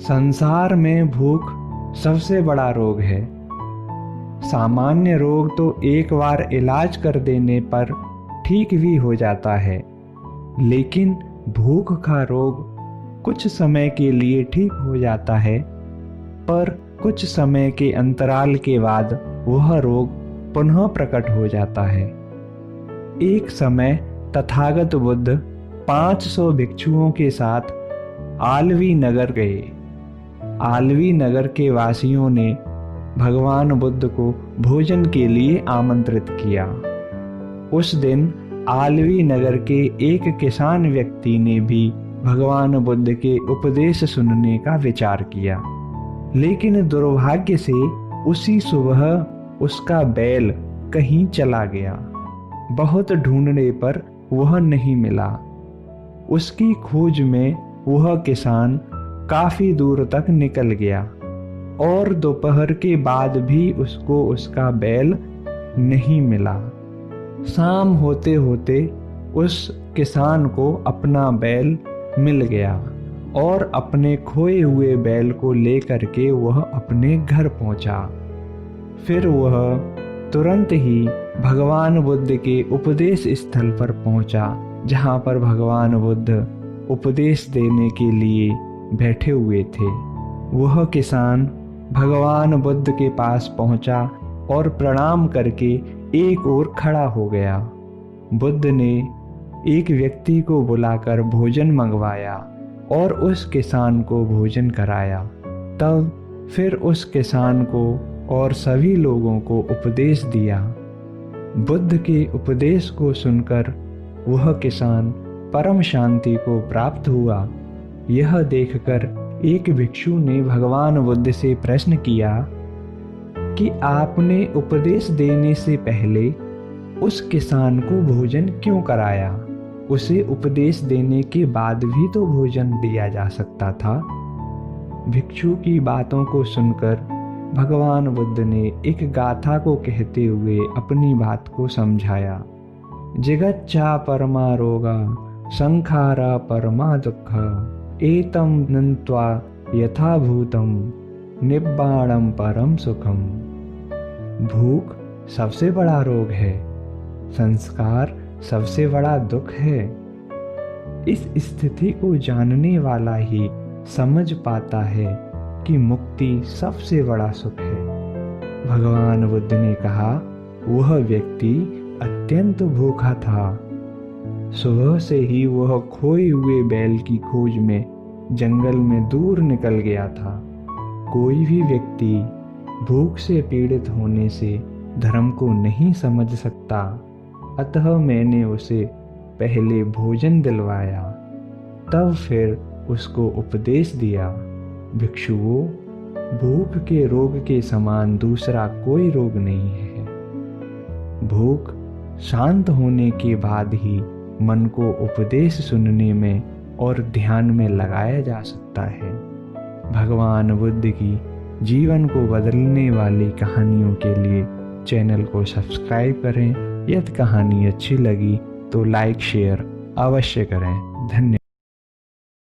संसार में भूख सबसे बड़ा रोग है। सामान्य रोग तो एक बार इलाज कर देने पर ठीक भी हो जाता है, लेकिन भूख का रोग कुछ समय के लिए ठीक हो जाता है, पर कुछ समय के अंतराल के बाद वह रोग पुनः प्रकट हो जाता है। एक समय तथागत बुद्ध 500 भिक्षुओं के साथ आलवी नगर गए। आलवी नगर के वासियों ने भगवान बुद्ध को भोजन के लिए आमंत्रित किया। उस दिन आलवी नगर के एक किसान व्यक्ति ने भी भगवान बुद्ध के उपदेश सुनने का विचार किया, लेकिन दुर्भाग्य से उसी सुबह उसका बैल कहीं चला गया। बहुत ढूंढने पर वह नहीं मिला। उसकी खोज में वह किसान काफी दूर तक निकल गया और दोपहर के बाद भी उसको उसका बैल नहीं मिला। शाम होते होते उस किसान को अपना बैल मिल गया और अपने खोए हुए बैल को लेकर के वह अपने घर पहुंचा। फिर वह तुरंत ही भगवान बुद्ध के उपदेश स्थल पर पहुंचा, जहां पर भगवान बुद्ध उपदेश देने के लिए बैठे हुए थे। वह किसान भगवान बुद्ध के पास पहुंचा और प्रणाम करके एक ओर खड़ा हो गया। बुद्ध ने एक व्यक्ति को बुलाकर भोजन मंगवाया और उस किसान को भोजन कराया। तब फिर उस किसान को और सभी लोगों को उपदेश दिया। बुद्ध के उपदेश को सुनकर वह किसान परम शांति को प्राप्त हुआ। यह देखकर एक भिक्षु ने भगवान बुद्ध से प्रश्न किया कि आपने उपदेश देने से पहले उस किसान को भोजन क्यों कराया? उसे उपदेश देने के बाद भी तो भोजन दिया जा सकता था। भिक्षु की बातों को सुनकर भगवान बुद्ध ने एक गाथा को कहते हुए अपनी बात को समझाया। जिगच्चा परमा रोगा संखारा परमा दुख एतम नन्त्वा यथाभूतम निब्बाणम परम सुखम। भूख सबसे बड़ा रोग है, संस्कार सबसे बड़ा दुख है। इस स्थिति को जानने वाला ही समझ पाता है कि मुक्ति सबसे बड़ा सुख है। भगवान बुद्ध ने कहा, वह व्यक्ति अत्यंत भूखा था। सुबह से ही वह खोए हुए बैल की खोज में जंगल में दूर निकल गया था। कोई भी व्यक्ति भूख से पीड़ित होने से धर्म को नहीं समझ सकता, अतः मैंने उसे पहले भोजन दिलवाया, तब फिर उसको उपदेश दिया। भिक्षुओं, भूख के रोग के समान दूसरा कोई रोग नहीं है। भूख शांत होने के बाद ही मन को उपदेश सुनने में और ध्यान में लगाया जा सकता है। भगवान बुद्ध की जीवन को बदलने वाली कहानियों के लिए चैनल को सब्सक्राइब करें। यदि कहानी अच्छी लगी तो लाइक शेयर अवश्य करें। धन्यवाद।